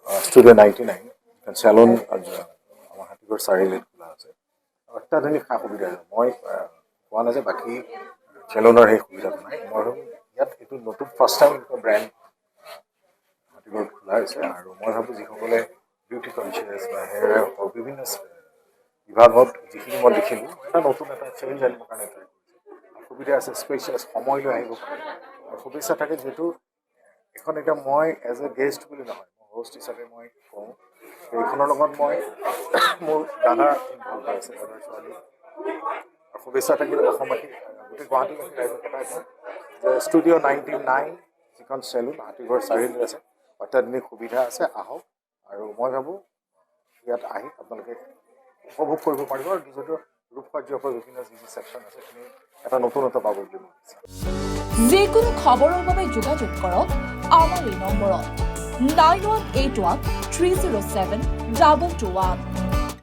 Studio' 99 salon আমাৰ হাতীগড় চাৰিআলিত খোলা আছে। অত্যাধুনিক সা সুবিধা আছে। মই কোৱা নাই যে বাকী চেলুনৰ সেই সুবিধাটো নাই। মই ভাবোঁ ইয়াত এইটো নতুন ফাৰ্ষ্ট টাইম ব্ৰেণ্ড হাতীগড়ত খোলা হৈছে আৰু মই ভাবোঁ যিসকলে বিউটি কনচিয়াছ বা হেয়াৰ হওক বিভিন্ন বিভাগত যিখিনি মই দেখিলোঁ এটা নতুন এটা চেঞ্জ আনিবৰ কাৰণে ট্ৰাই কৰিছে। সুবিধা আছে, স্পেচিয়াছ, সময় লৈ আহিব পাৰে আৰু শুভেচ্ছা থাকে যিহেতু এখন এতিয়া মই এজ এ গেষ্ট বুলি নহয়, মই হোষ্ট হিচাপে মই কওঁ এইখনৰ লগত মই মোৰ দাদা ইনভলভ হৈ আছে, দাদাৰ ছোৱালী আৰু শুভেচ্ছা থাকিল অসমবাসী গোটেই গুৱাহাটীবাসী ৰাইজক এটাই কওঁ যে ষ্টুডিঅ' 99 যিখন চেলুন হাতীগড় চাৰিআলিত আছে, অত্যাধুনিক সুবিধা আছে, আহক আৰু মই ভাবোঁ ইয়াত আহি আপোনালোকে উপভোগ কৰিব পাৰিব আৰু যিহেতু ৰূপকাৰ্যৰ পৰা বিভিন্ন যি ছেকশ্যন আছে সেইখিনি এটা নতুনত্ব পাব বুলি মই বিচাৰোঁ। যিকোনো খবৰৰ বাবে যোগাযোগ কৰক আমাৰ এই নম্বৰত 9181 307 221।